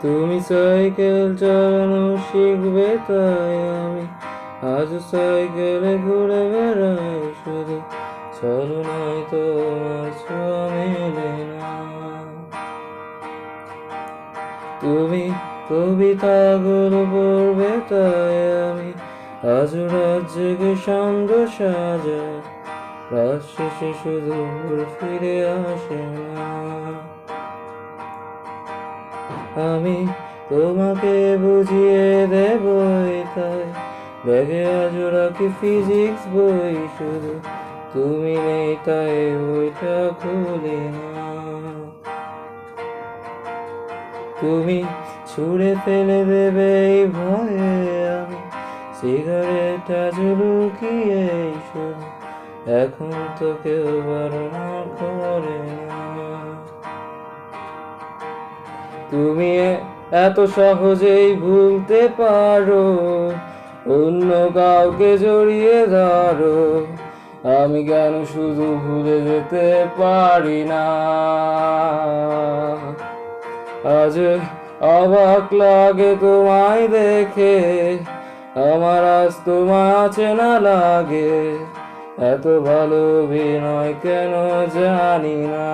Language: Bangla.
তুমি সাইকেল চালানো শিখবে তাই আমি আজ সাইকেলে ঘুরে বেড়াই শুধু চলো নাই তোমার ছোঁয়া মেলে না। তুমি কবিতাগুলো পড়বে তাই আমি আজ রাত জেগে সন্দ সাজাই, রাত শেষে শুধু ফিরে আসে না। আমি তোমাকে বুঝিয়ে দেবই তাই ব্যাগে আজ রাখি ফিজিক্স বই, শুধু তুমি নেই তাই বইটা খুলি না। তুমি ছুঁড়ে ফেলে দেবে এই ভয়ে আমি সিগারেট আজ লুকিয়ে শুধু, এখন তো কেউ বারণ করে না। তুমি এত সহজেই ভুলতে পারো, অন্য কাউকে জড়িয়ে ধরো, আমি কেন শুধু ভুলে যেতে পারি না। আজ অবাক লাগে তোমায় দেখে, আমার আজ তোমায় চেনা লাগে, এত ভালো অভিনয় কেন জানি না।